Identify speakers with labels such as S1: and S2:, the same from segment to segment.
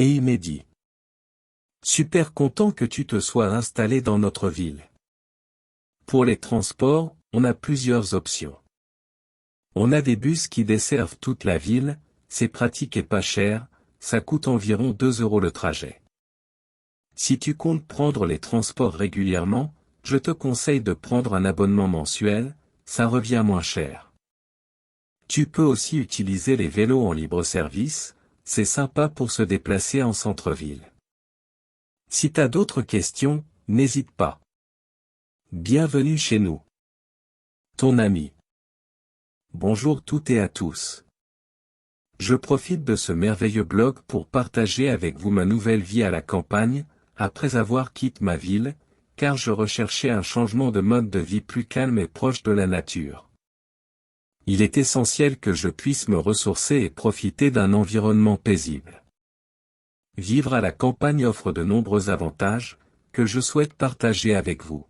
S1: et il m'a dit: super content que tu te sois installé dans notre ville. Pour les transports, on a plusieurs options. On a des bus qui desservent toute la ville, c'est pratique et pas cher, ça coûte environ 2 € le trajet. Si tu comptes prendre les transports régulièrement, je te conseille de prendre un abonnement mensuel, ça revient moins cher. Tu peux aussi utiliser les vélos en libre-service, c'est sympa pour se déplacer en centre-ville. Si t'as d'autres questions, n'hésite pas. Bienvenue chez nous. Ton ami. Bonjour toutes et à tous. Je profite de ce merveilleux blog pour partager avec vous ma nouvelle vie à la campagne, après avoir quitté ma ville, car je recherchais un changement de mode de vie plus calme et proche de la nature. Il est essentiel que je puisse me ressourcer et profiter d'un environnement paisible. Vivre à la campagne offre de nombreux avantages, que je souhaite partager avec vous.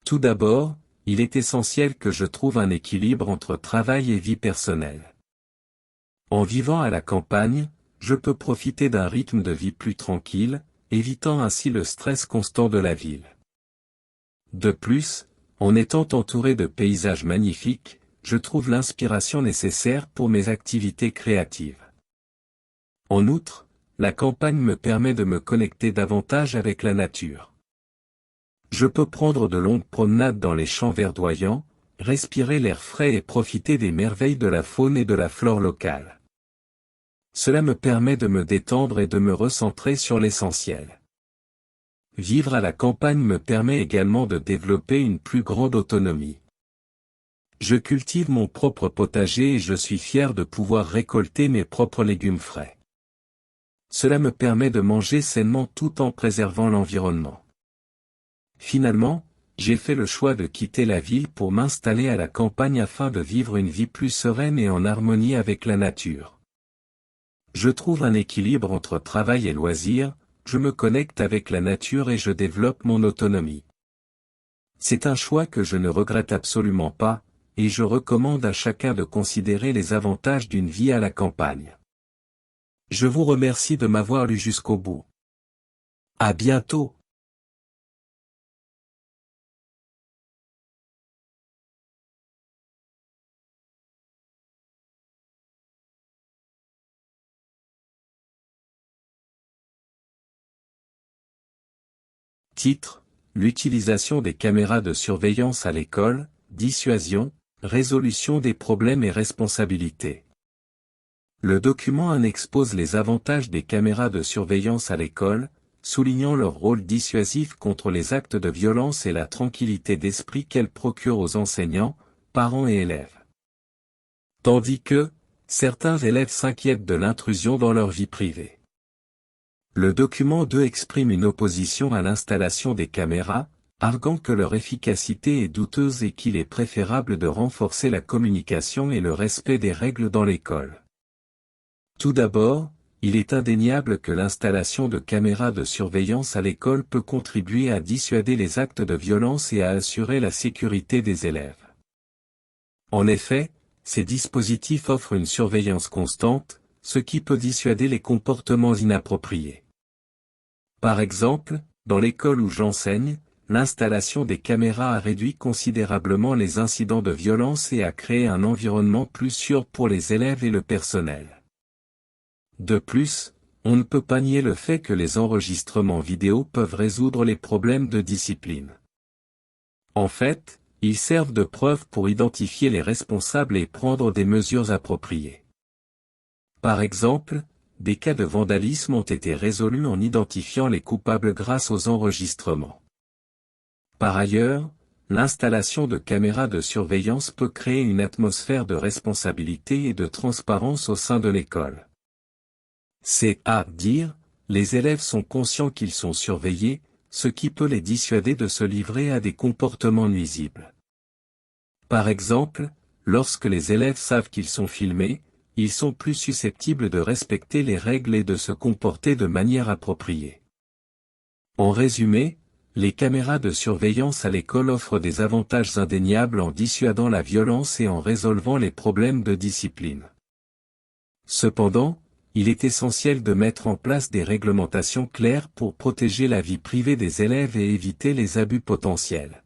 S1: Tout d'abord, il est essentiel que je trouve un équilibre entre travail et vie personnelle. En vivant à la campagne, je peux profiter d'un rythme de vie plus tranquille, évitant ainsi le stress constant de la ville. De plus, en étant entouré de paysages magnifiques, je trouve l'inspiration nécessaire pour mes activités créatives. En outre, la campagne me permet de me connecter davantage avec la nature. Je peux prendre de longues promenades dans les champs verdoyants, respirer l'air frais et profiter des merveilles de la faune et de la flore locale. Cela me permet de me détendre et de me recentrer sur l'essentiel. Vivre à la campagne me permet également de développer une plus grande autonomie. Je cultive mon propre potager et je suis fier de pouvoir récolter mes propres légumes frais. Cela me permet de manger sainement tout en préservant l'environnement. Finalement, j'ai fait le choix de quitter la ville pour m'installer à la campagne afin de vivre une vie plus sereine et en harmonie avec la nature. Je trouve un équilibre entre travail et loisirs, je me connecte avec la nature et je développe mon autonomie. C'est un choix que je ne regrette absolument pas, et je recommande à chacun de considérer les avantages d'une vie à la campagne. Je vous remercie de m'avoir lu jusqu'au bout. À bientôt. Titre: l'utilisation des caméras de surveillance à l'école, dissuasion, résolution des problèmes et responsabilités. Le document 1 expose les avantages des caméras de surveillance à l'école, soulignant leur rôle dissuasif contre les actes de violence et la tranquillité d'esprit qu'elles procurent aux enseignants, parents et élèves. Tandis que, certains élèves s'inquiètent de l'intrusion dans leur vie privée. Le document 2 exprime une opposition à l'installation des caméras, arguant que leur efficacité est douteuse et qu'il est préférable de renforcer la communication et le respect des règles dans l'école. Tout d'abord, il est indéniable que l'installation de caméras de surveillance à l'école peut contribuer à dissuader les actes de violence et à assurer la sécurité des élèves. En effet, ces dispositifs offrent une surveillance constante, ce qui peut dissuader les comportements inappropriés. Par exemple, dans l'école où j'enseigne, l'installation des caméras a réduit considérablement les incidents de violence et a créé un environnement plus sûr pour les élèves et le personnel. De plus, on ne peut pas nier le fait que les enregistrements vidéo peuvent résoudre les problèmes de discipline. En fait, ils servent de preuve pour identifier les responsables et prendre des mesures appropriées. Par exemple, des cas de vandalisme ont été résolus en identifiant les coupables grâce aux enregistrements. Par ailleurs, l'installation de caméras de surveillance peut créer une atmosphère de responsabilité et de transparence au sein de l'école. C'est à dire, les élèves sont conscients qu'ils sont surveillés, ce qui peut les dissuader de se livrer à des comportements nuisibles. Par exemple, lorsque les élèves savent qu'ils sont filmés, ils sont plus susceptibles de respecter les règles et de se comporter de manière appropriée. En résumé, les caméras de surveillance à l'école offrent des avantages indéniables en dissuadant la violence et en résolvant les problèmes de discipline. Cependant, il est essentiel de mettre en place des réglementations claires pour protéger la vie privée des élèves et éviter les abus potentiels.